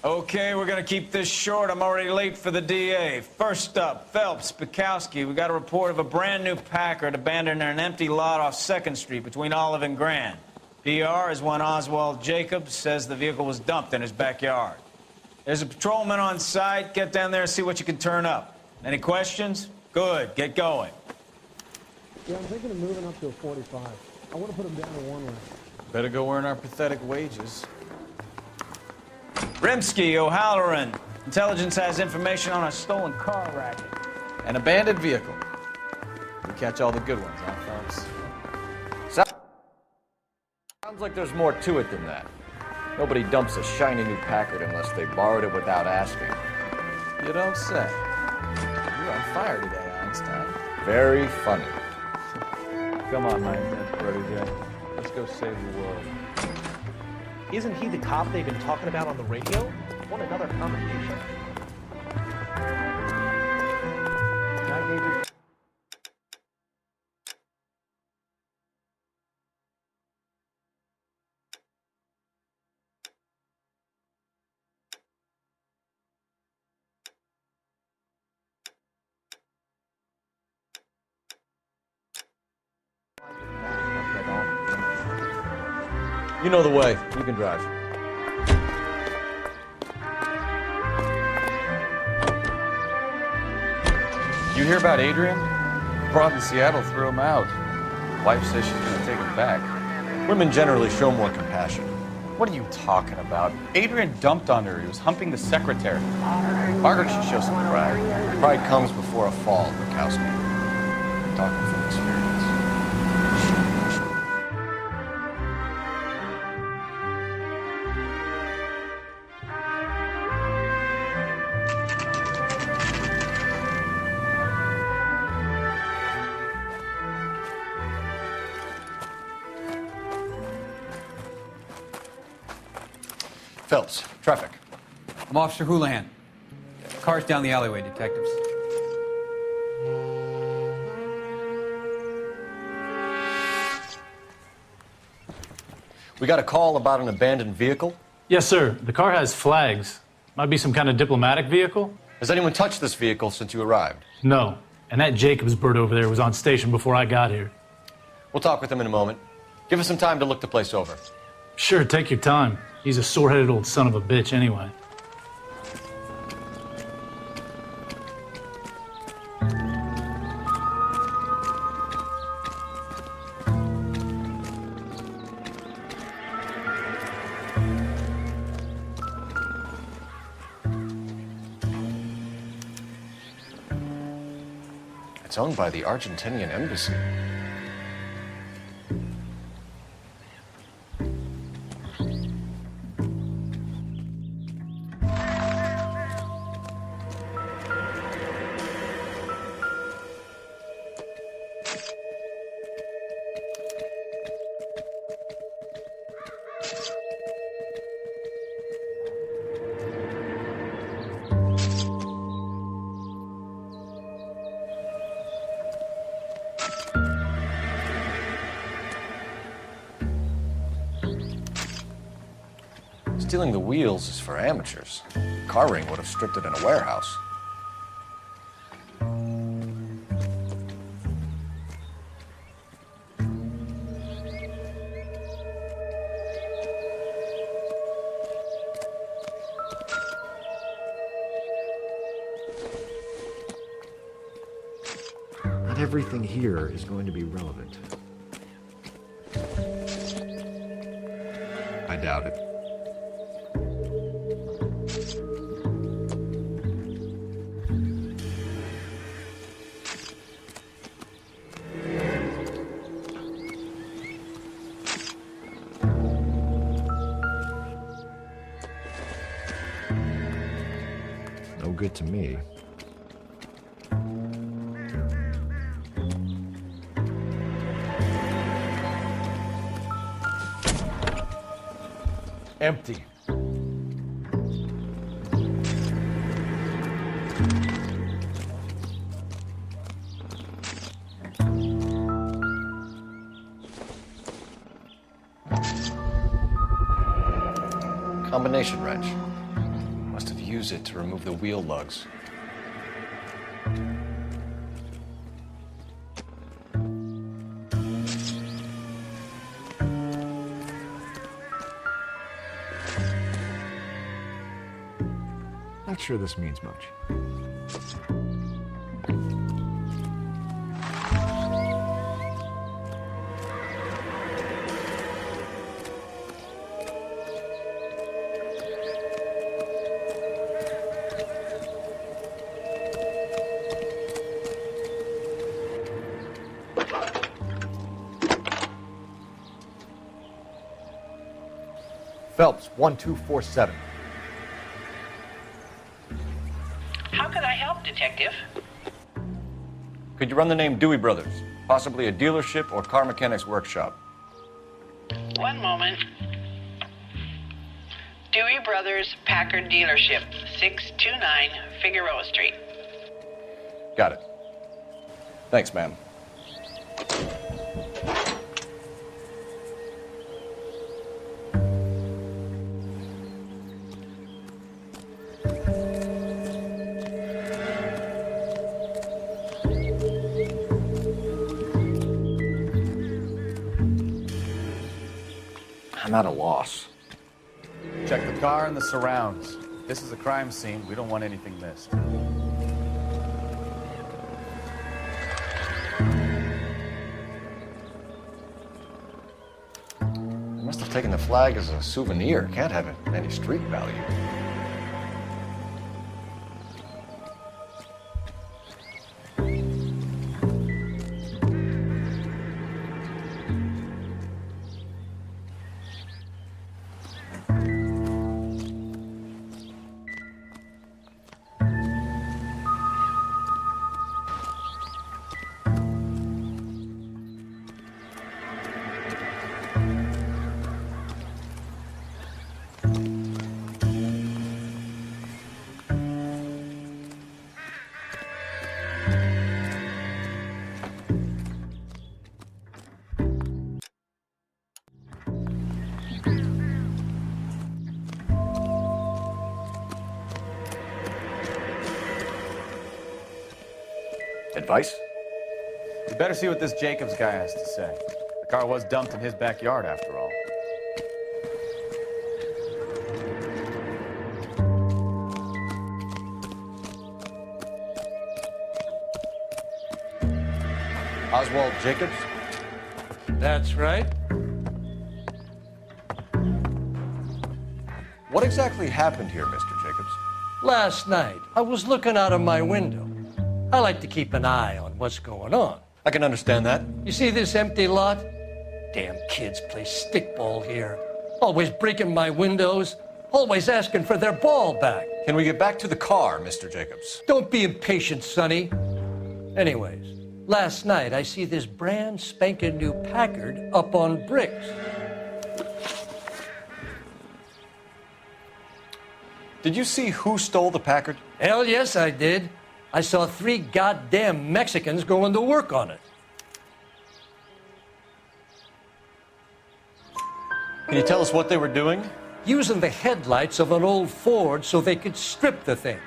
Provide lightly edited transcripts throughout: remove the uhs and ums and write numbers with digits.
Okay, we're gonna keep this short. I'm already late for the DA. First up, Phelps, Bukowski. We got a report of a brand new Packard abandoned in an empty lot off 2nd Street between Olive and Grand. PR is one Oswald Jacobs says the vehicle was dumped in his backyard. There's a patrolman on site. Get down there and see what you can turn up. Any questions? Good, get going. Yeah, I'm thinking of moving up to a 45. I want to put them down to 1 lane. Better go earn our pathetic wages. Rimsky, O'Halloran. Intelligence has information on a stolen car racket. An abandoned vehicle. We catch all the good ones, huh, Phelps? Sounds like there's more to it than that. Nobody dumps a shiny new Packard unless they borrowed it without asking. You don't say. You're on fire today, Einstein. Very funny. Come on, my intense protege. Let's go save the world. Isn't he the cop they've been talking about on the radio? Want another commendation? Guy gave you... You know the way. You can drive. You hear about Adrian? Broad in Seattle threw him out. Wife says she's gonna take him back. Women generally show more compassion. What are you talking about? Adrian dumped on her. He was humping the secretary. Margaret should show some pride. Pride comes before a fall, Bukowski. I'm talking from experience. Phelps, traffic. I'm Officer Houlihan. Car's down the alleyway, detectives. We got a call about an abandoned vehicle. Yes, sir. The car has flags. Might be some kind of diplomatic vehicle. Has anyone touched this vehicle since you arrived? No. And that Jacobs bird over there was on station before I got here. We'll talk with him in a moment. Give us some time to look the place over. Sure, take your time. He's a sore-headed old son of a bitch anyway. It's owned by the Argentinian embassy. Stealing the wheels is for amateurs. Car ring would have stripped it in a warehouse. Not everything here is going to be relevant. I doubt it. No good to me. Empty. Combination wrench. use it to remove the wheel lugs. Not sure this means much. Phelps, 1247. How can I help, Detective? Could you run the name Dewey Brothers? Possibly a dealership or car mechanics workshop. One moment. Dewey Brothers Packard Dealership, 629 Figueroa Street. Got it. Thanks, ma'am. I'm at a loss. Check the car and the surrounds. This is a crime scene. We don't want anything missed. They must have taken the flag as a souvenir. Can't have any street value. Advice? We better see what this Jacobs guy has to say. The car was dumped in his backyard, after all. Oswald Jacobs? That's right. What exactly happened here, Mr. Jacobs? Last night, I was looking out of my window. I like to keep an eye on what's going on. I can understand that. You see this empty lot? Damn kids play stickball here. Always breaking my windows, always asking for their ball back. Can we get back to the car, Mr. Jacobs? Don't be impatient, Sonny. Anyways, last night I see this brand spanking new Packard up on bricks. Did you see who stole the Packard? Hell yes, I did. I saw 3 goddamn Mexicans going to work on it. Can you tell us what they were doing? Using the headlights of an old Ford so they could strip the thing.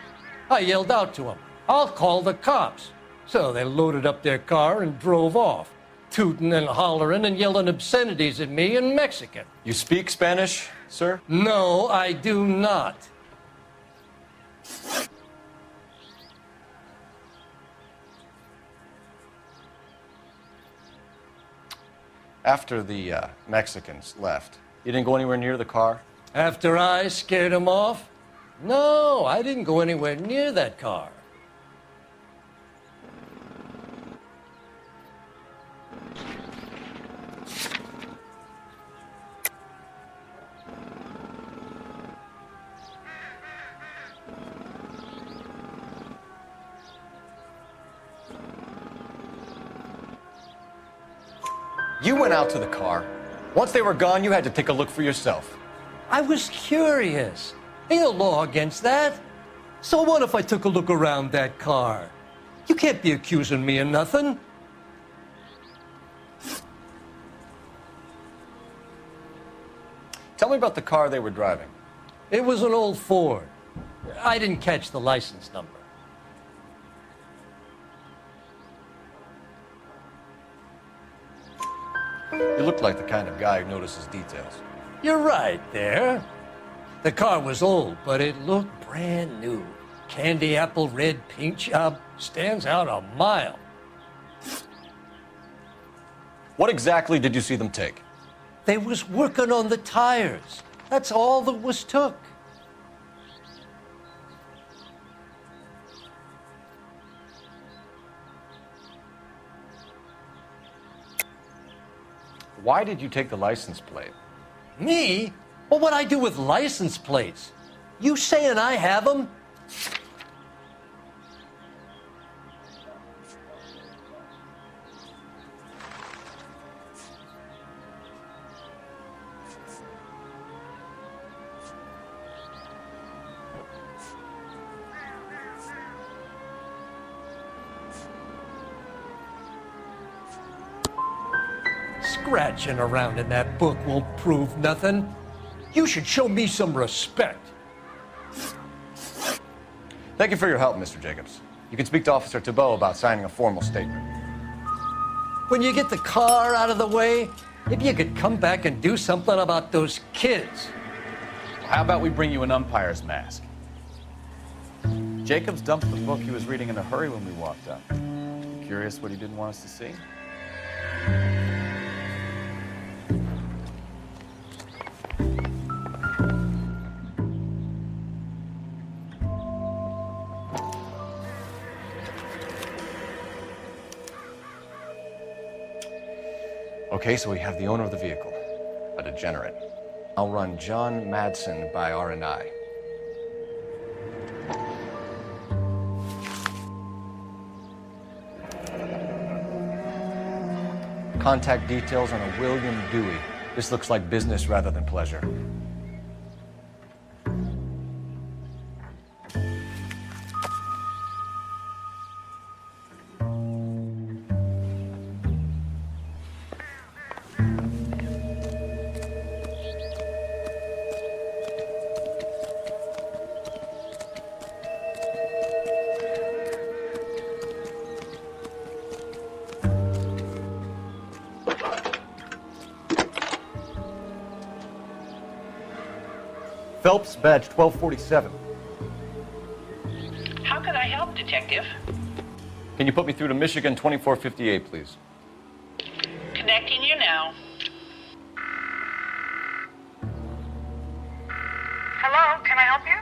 I yelled out to them, "I'll call the cops." So they loaded up their car and drove off, tooting and hollering and yelling obscenities at me in Mexican. You speak Spanish, sir? No, I do not. After the Mexicans left, you didn't go anywhere near the car? After I scared them off? No, I didn't go anywhere near that car. You went out to the car. Once they were gone, you had to take a look for yourself. I was curious. Ain't no law against that. So what if I took a look around that car? You can't be accusing me of nothing. Tell me about the car they were driving. It was an old Ford. I didn't catch the license number. You look like the kind of guy who notices details. You're right there. The car was old, but it looked brand new. Candy apple red paint job stands out a mile. What exactly did you see them take? They was working on the tires. That's all that was took. Why did you take the license plate? Me? Well, what'd I do with license plates? You saying I have them? Scratching around in that book won't prove nothing. You should show me some respect. Thank you for your help, Mr. Jacobs. You can speak to Officer Thibault about signing a formal statement. When you get the car out of the way, maybe you could come back and do something about those kids. How about we bring you an umpire's mask? Jacobs dumped the book he was reading in a hurry when we walked up. Curious what he didn't want us to see? Okay, so we have the owner of the vehicle, a degenerate. I'll run John Madsen by R&I. Contact details on a William Dewey. This looks like business rather than pleasure. Phelps, badge 1247. How can I help, Detective? Can you put me through to Michigan 2458, please? Connecting you now. Hello, can I help you?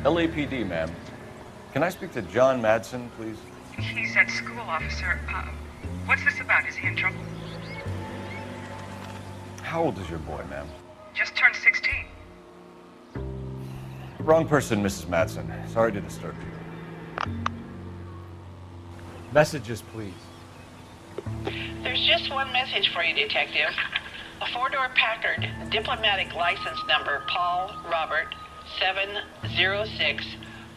LAPD, ma'am. Can I speak to John Madsen, please? He's at school, officer. What's this about? Is he in trouble? How old is your boy, ma'am? Just turned 16. Wrong person, Mrs. Madsen. Sorry to disturb you. Messages, please. There's just one message for you, Detective. A four-door Packard, diplomatic license number Paul Robert 706,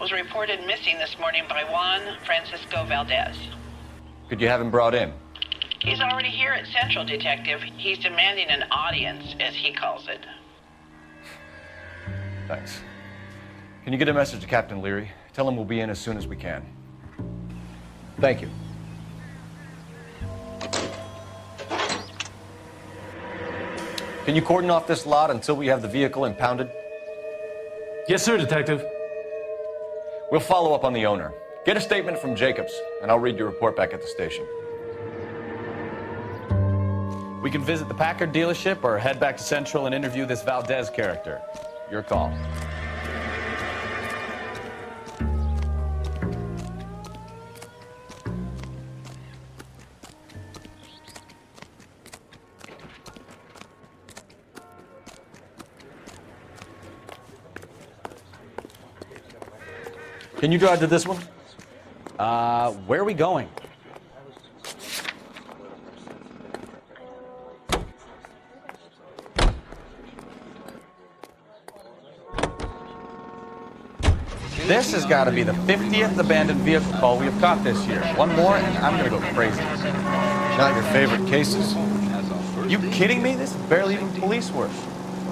was reported missing this morning by Juan Francisco Valdez. Could you have him brought in? He's already here at Central, Detective. He's demanding an audience, as he calls it. Thanks. Can you get a message to Captain Leary? Tell him we'll be in as soon as we can. Thank you. Can you cordon off this lot until we have the vehicle impounded? Yes, sir, Detective. We'll follow up on the owner. Get a statement from Jacobs, and I'll read your report back at the station. We can visit the Packard dealership or head back to Central and interview this Valdez character. Your call. Can you drive to this one? Where are we going? This has got to be the 50th abandoned vehicle call we have caught this year. One more and I'm going to go crazy. Not your favorite cases? You kidding me? This is barely even police work.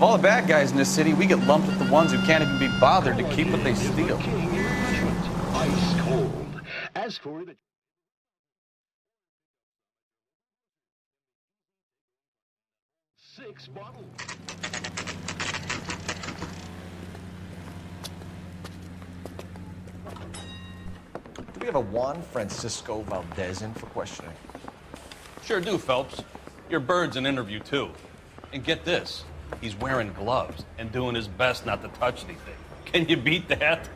Of all the bad guys in this city, we get lumped with the ones who can't even be bothered to keep what they steal. Ice cold. As for the 6 bottles. Do we have a Juan Francisco Valdez in for questioning? Sure do, Phelps. Your bird's an interview, too. And get this, he's wearing gloves and doing his best not to touch anything. Can you beat that?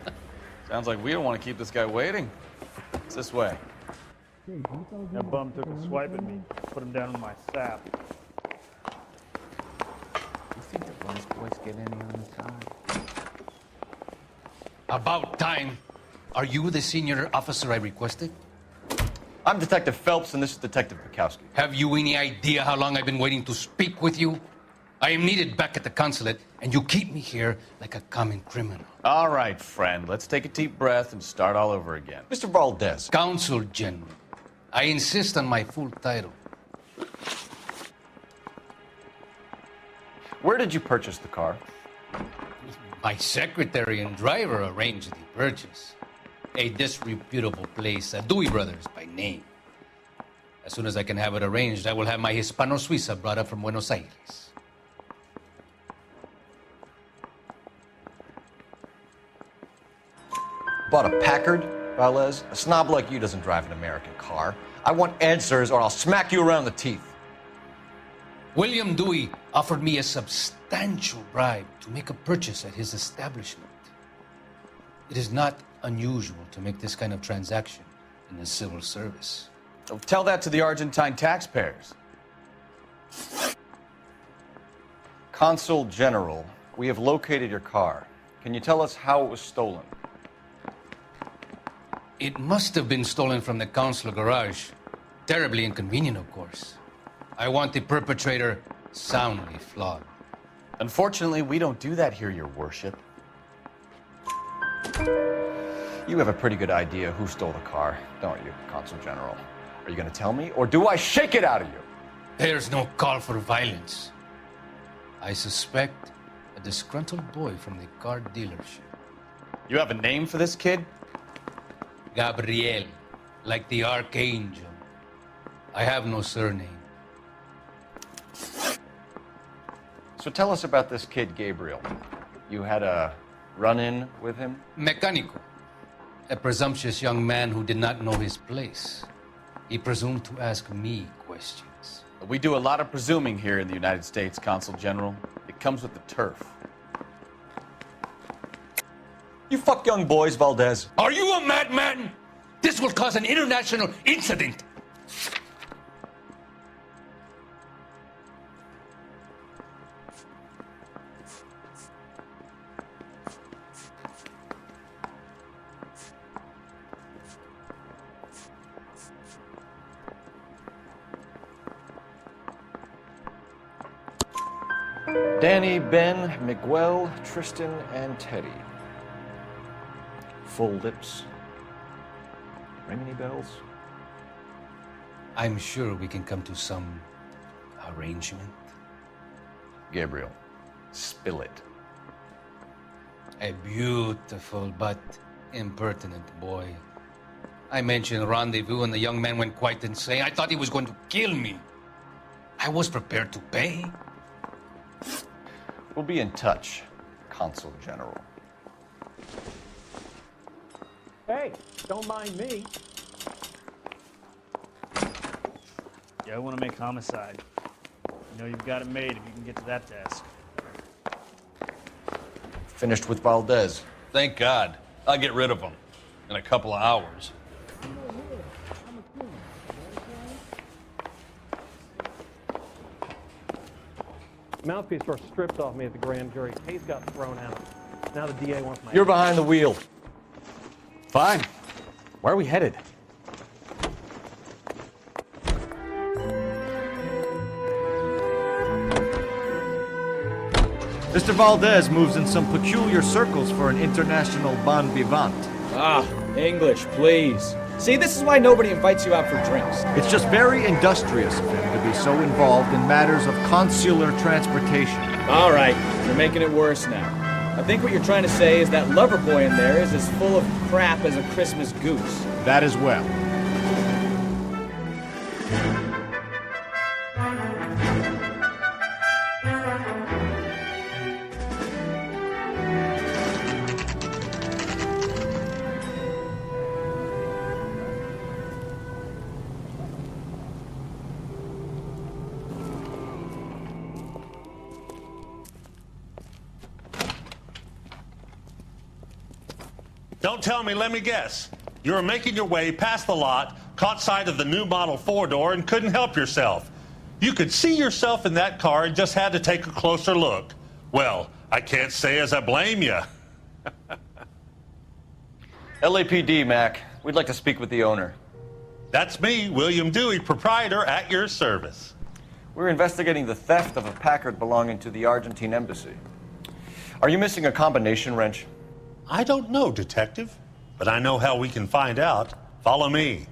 Sounds like we don't want to keep this guy waiting. It's this way. That bum took a swipe at me, put him down in my sap. You think the Vice boys get any on the time? About time. Are you the senior officer I requested? I'm Detective Phelps, and this is Detective Bukowski. Have you any idea how long I've been waiting to speak with you? I am needed back at the consulate, and you keep me here like a common criminal. All right, friend. Let's take a deep breath and start all over again. Mr. Valdez. Consul General. I insist on my full title. Where did you purchase the car? My secretary and driver arranged the purchase. A disreputable place, Dewey Brothers by name. As soon as I can have it arranged, I will have my Hispano Suiza brought up from Buenos Aires. Bought a Packard, Valdez? A snob like you doesn't drive an American car. I want answers or I'll smack you around the teeth. William Dewey offered me a substantial bribe to make a purchase at his establishment. It is not unusual to make this kind of transaction in the civil service. Oh, tell that to the Argentine taxpayers. Consul General, we have located your car. Can you tell us how it was stolen? It must have been stolen from the consular garage. Terribly inconvenient, of course. I want the perpetrator soundly flogged. Unfortunately, we don't do that here, Your Worship. You have a pretty good idea who stole the car, don't you, Consul General? Are you going to tell me, or do I shake it out of you? There's no call for violence. I suspect a disgruntled boy from the car dealership. You have a name for this kid? Gabriel, like the archangel. I have no surname. So tell us about this kid, Gabriel. You had a run-in with him? Mecánico. A presumptuous young man who did not know his place. He presumed to ask me questions. We do a lot of presuming here in the United States, Consul General. It comes with the turf. You fuck young boys, Valdez. Are you a madman? This will cause an international incident. Danny, Ben, Miguel, Tristan, and Teddy. Full lips. Ring any bells? I'm sure we can come to some arrangement. Gabriel, spill it. A beautiful but impertinent boy. I mentioned rendezvous and the young man went quite insane. I thought he was going to kill me. I was prepared to pay. We'll be in touch, Consul General. Hey, don't mind me. Yeah, I want to make homicide. You know you've got it made if you can get to that desk. Finished with Valdez. Thank God. I'll get rid of him in a couple of hours. Mouthpiece was stripped off me at the grand jury. Case got thrown out. Now the DA wants my... You're behind the wheel. Fine. Where are we headed? Mr. Valdez moves in some peculiar circles for an international bon vivant. Ah, English, please. See, this is why nobody invites you out for drinks. It's just very industrious of him to be so involved in matters of consular transportation. All right, you're making it worse now. I think what you're trying to say is that lover boy in there is as full of crap as a Christmas goose. That as well. Don't tell me, let me guess. You were making your way past the lot, caught sight of the new model four-door, and couldn't help yourself. You could see yourself in that car and just had to take a closer look. Well, I can't say as I blame you. LAPD, Mac. We'd like to speak with the owner. That's me, William Dewey, proprietor, at your service. We're investigating the theft of a Packard belonging to the Argentine embassy. Are you missing a combination wrench? I don't know, Detective, but I know how we can find out. Follow me.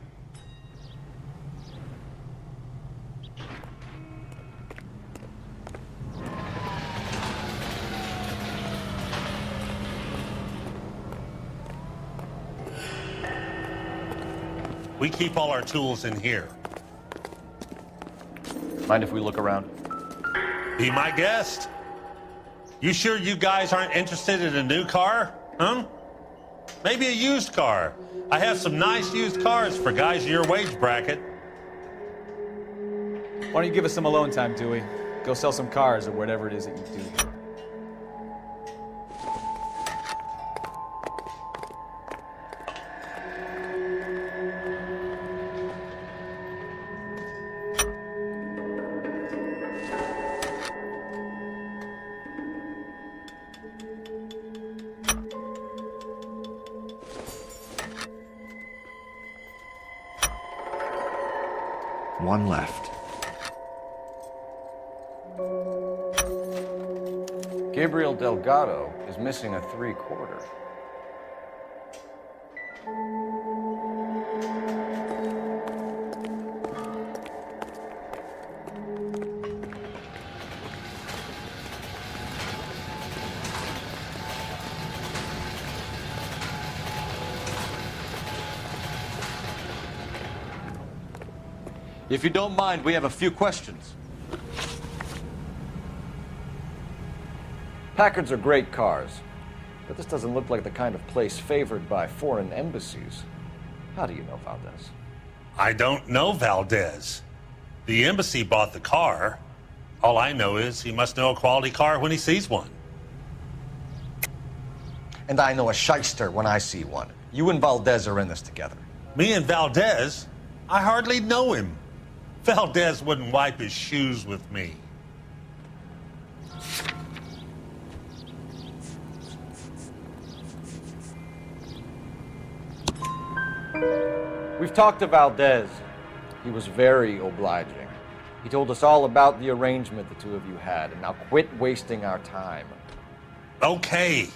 We keep all our tools in here. Mind if we look around? Be my guest. You sure you guys aren't interested in a new car? Huh? Maybe a used car. I have some nice used cars for guys in your wage bracket. Why don't you give us some alone time, Dewey? Go sell some cars or whatever it is that you do. One left. Gabriel Delgado is missing a 3/4. If you don't mind, we have a few questions. Packards are great cars, but this doesn't look like the kind of place favored by foreign embassies. How do you know Valdez? I don't know Valdez. The embassy bought the car. All I know is he must know a quality car when he sees one. And I know a shyster when I see one. You and Valdez are in this together. Me and Valdez? I hardly know him. Valdez wouldn't wipe his shoes with me. We've talked to Valdez. He was very obliging. He told us all about the arrangement the two of you had, and now quit wasting our time. Okay.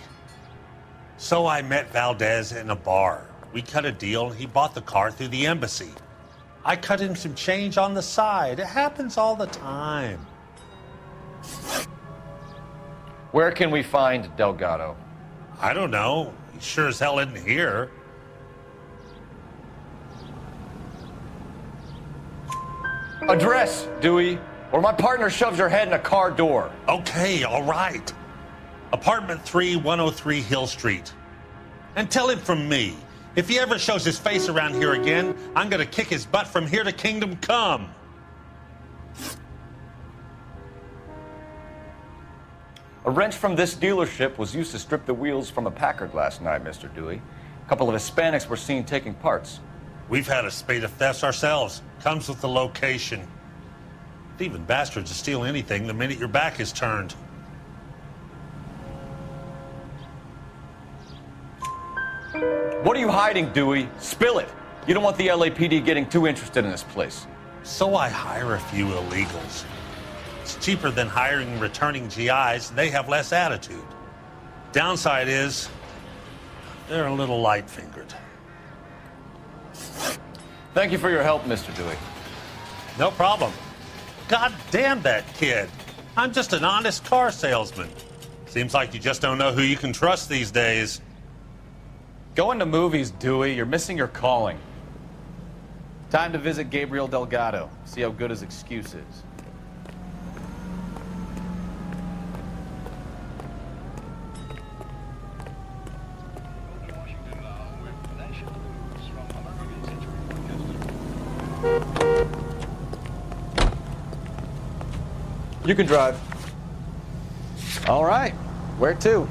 So I met Valdez in a bar. We cut a deal, and he bought the car through the embassy. I cut him some change on the side. It happens all the time. Where can we find Delgado? I don't know. He sure as hell isn't here. Address, Dewey, or my partner shoves your head in a car door. Okay, all right. Apartment 3, 103 Hill Street. And tell him from me, if he ever shows his face around here again, I'm gonna kick his butt from here to Kingdom Come. A wrench from this dealership was used to strip the wheels from a Packard last night, Mr. Dewey. A couple of Hispanics were seen taking parts. We've had a spate of thefts ourselves. Comes with the location. Thieving bastards will steal anything the minute your back is turned. What are you hiding, Dewey? Spill it. You don't want the LAPD getting too interested in this place. So I hire a few illegals. It's cheaper than hiring returning GIs. They have less attitude. Downside is, they're a little light-fingered. Thank you for your help, Mr. Dewey. No problem. God damn that kid. I'm just an honest car salesman. Seems like you just don't know who you can trust these days. Going to movies, Dewey. You're missing your calling. Time to visit Gabriel Delgado. See how good his excuse is. You can drive. All right. Where to?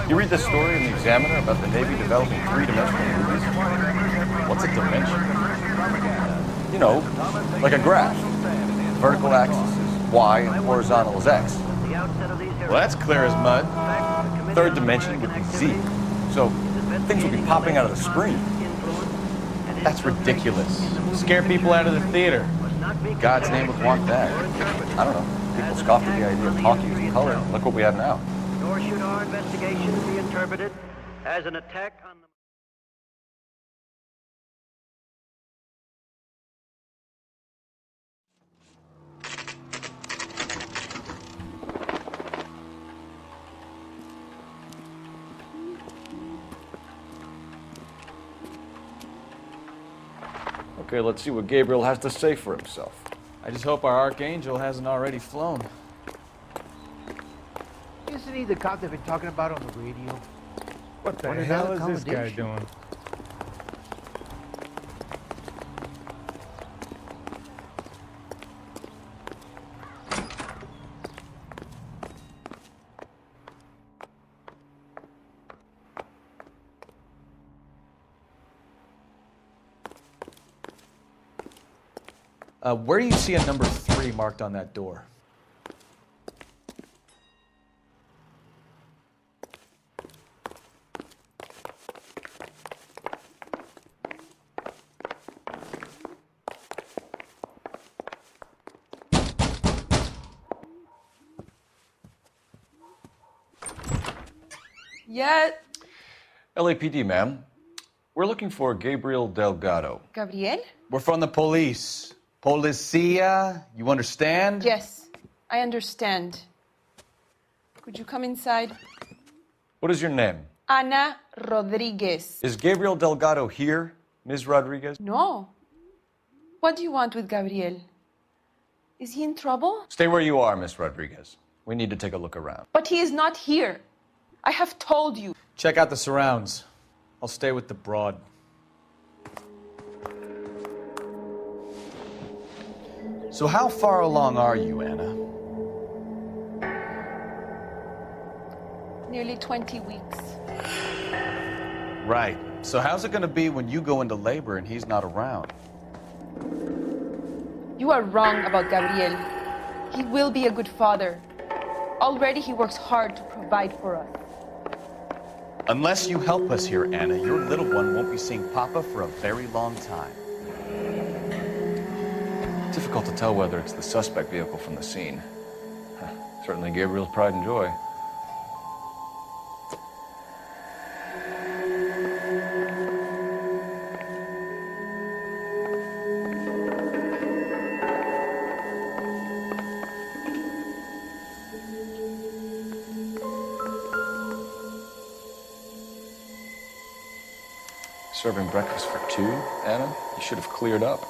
You read the story in the Examiner about the Navy developing three-dimensional movies? What's a dimension? You know, like a graph. Vertical axis is Y and horizontal is X. Well, that's clear as mud. Third dimension would be Z. So things would be popping out of the screen. That's ridiculous. Scare people out of the theater. God's name would want that. I don't know. People scoffed at the idea of talkie using color. Look what we have now. Nor should our investigation be interpreted as an attack on the... Okay, let's see what Gabriel has to say for himself. I just hope our archangel hasn't already flown. Isn't he the cop they've been talking about on the radio? What the hell is this guy doing? Where do you see a number 3 marked on that door? Yeah. LAPD, ma'am. We're looking for Gabriel Delgado. Gabriel? We're from the police. Policia, you understand? Yes, I understand. Could you come inside? What is your name? Ana Rodriguez. Is Gabriel Delgado here, Ms. Rodriguez? No. What do you want with Gabriel? Is he in trouble? Stay where you are, Ms. Rodriguez. We need to take a look around. But he is not here. I have told you. Check out the surrounds. I'll stay with the broad. So how far along are you, Anna? Nearly 20 weeks. Right. So how's it going to be when you go into labor and he's not around? You are wrong about Gabriel. He will be a good father. Already he works hard to provide for us. Unless you help us here, Anna, your little one won't be seeing Papa for a very long time. Difficult to tell whether it's the suspect vehicle from the scene. Certainly Gabriel's pride and joy. Serving breakfast for 2, Anna? You should have cleared up.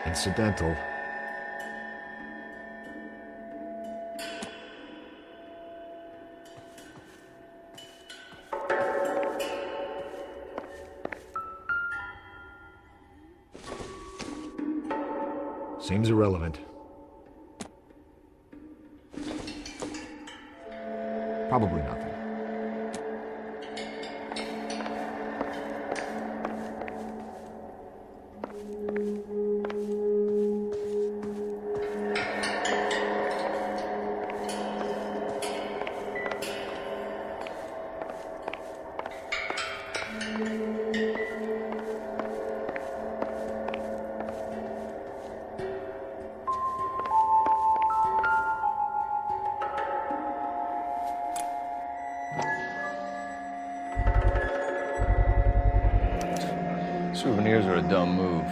Incidental. Seems irrelevant. Probably nothing. Souvenirs are a dumb move.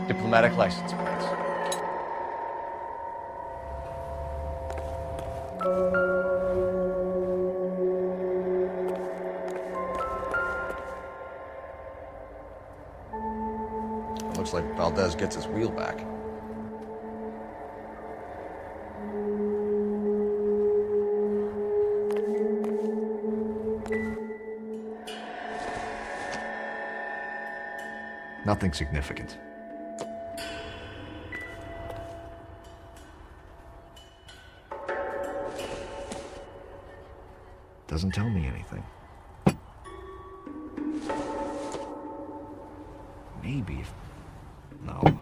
Diplomatic license plates. It looks like Valdez gets his wheel back. Nothing significant. Doesn't tell me anything. Maybe if... No.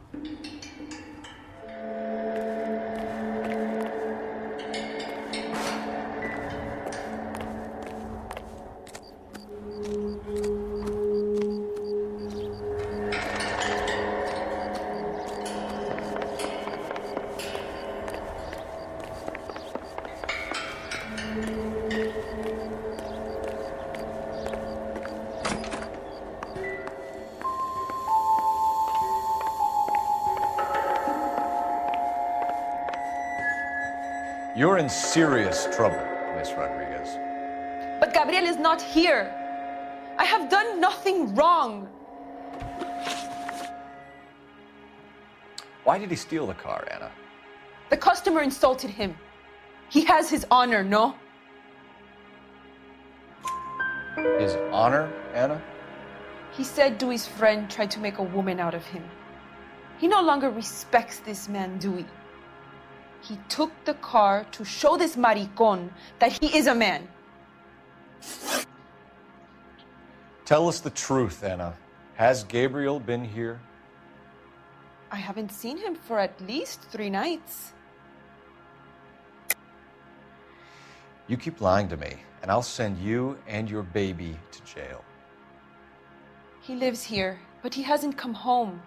You're in serious trouble, Miss Rodriguez. But Gabriel is not here. I have done nothing wrong. Why did he steal the car, Anna? The customer insulted him. He has his honor, no? His honor, Anna? He said Dewey's friend tried to make a woman out of him. He no longer respects this man, Dewey. He took the car to show this maricón that he is a man. Tell us the truth, Anna. Has Gabriel been here? I haven't seen him for at least 3 nights. You keep lying to me, and I'll send you and your baby to jail. He lives here, but he hasn't come home.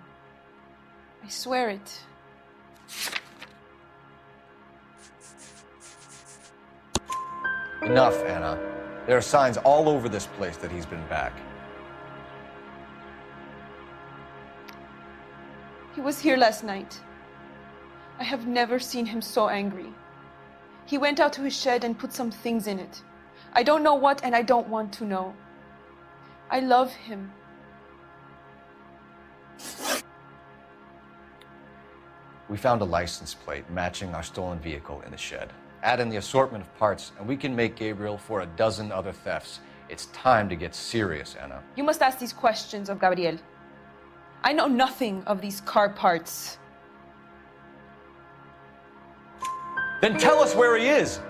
I swear it. Enough, Anna. There are signs all over this place that he's been back. He was here last night. I have never seen him so angry. He went out to his shed and put some things in it. I don't know what, and I don't want to know. I love him. We found a license plate matching our stolen vehicle in the shed. Add in the assortment of parts, and we can make Gabriel for a dozen other thefts. It's time to get serious, Anna. You must ask these questions of Gabriel. I know nothing of these car parts. Then tell us where he is!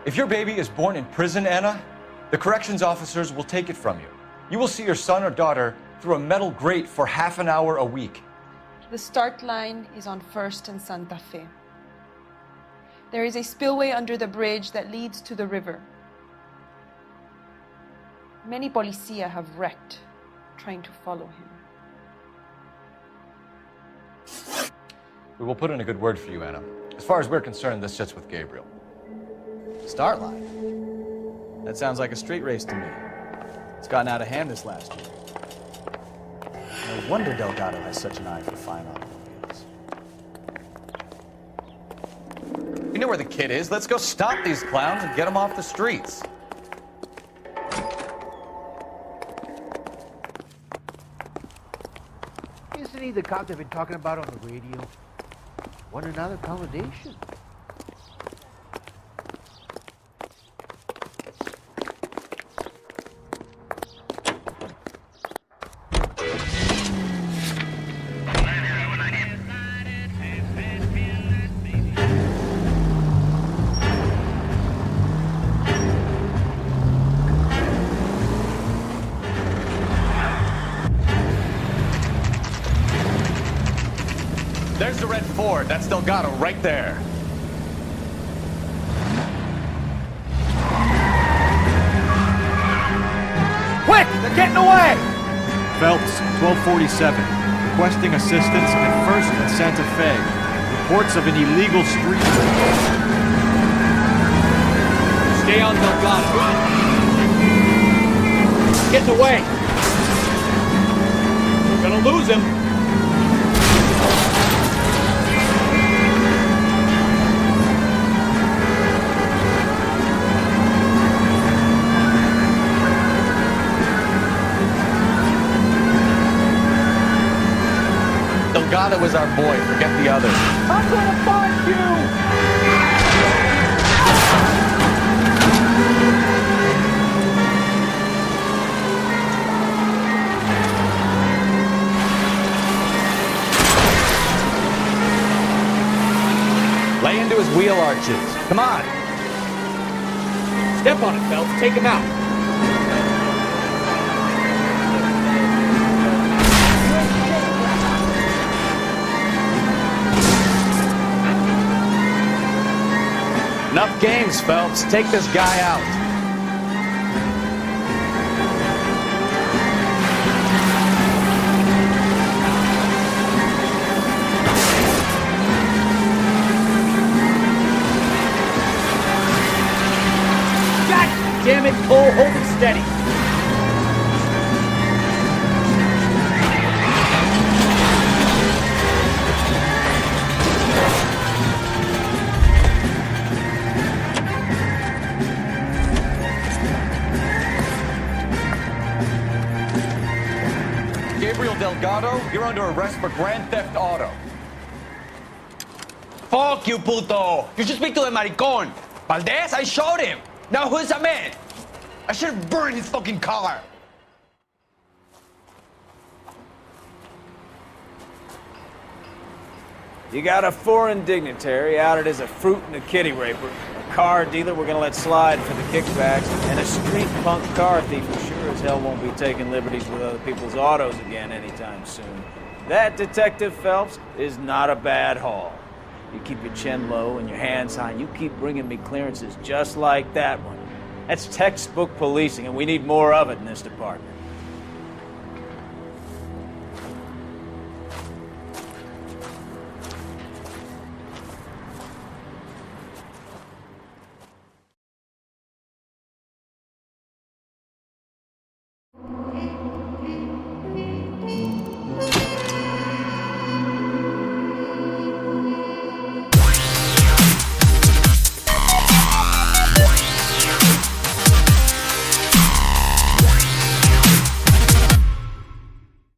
If your baby is born in prison, Anna, the corrections officers will take it from you. You will see your son or daughter through a metal grate for half an hour a week. The start line is on 1st and Santa Fe. There is a spillway under the bridge that leads to the river. Many policia have wrecked trying to follow him. We will put in a good word for you, Anna. As far as we're concerned, this sits with Gabriel. Start line? That sounds like a street race to me. It's gotten out of hand this last year. No wonder Delgado has such an eye for fine automobiles. know where the kid is. Let's go stop these clowns and get them off the streets. Isn't he the cop they've been talking about on the radio? Want another accommodation? There's the red Ford. That's Delgado right there. Quick! They're getting away! Phelps, 1247. Requesting assistance at 1st and Santa Fe. Reports of an illegal street race. Stay on Delgado. Get away! We're gonna lose him. Delgado is our boy. Forget the others. I'm gonna find you! Lay into his wheel arches. Come on. Step on it, Phelps. Take him out. Enough games, Phelps. Take this guy out. God damn it, Cole. Hold it steady. Delgado, you're under arrest for grand theft auto. Fuck you, puto! You should speak to the maricon. Valdez, I showed him. Now who's a man? I should have burned his fucking car. You got a foreign dignitary outed as a fruit and a kitty raper, a car dealer we're gonna let slide for the kickbacks, and a street punk car thief who sure as hell won't be taking liberties with other people's autos again anytime soon. That, Detective Phelps, is not a bad haul. You keep your chin low and your hands high, and you keep bringing me clearances just like that one. That's textbook policing, and we need more of it in this department.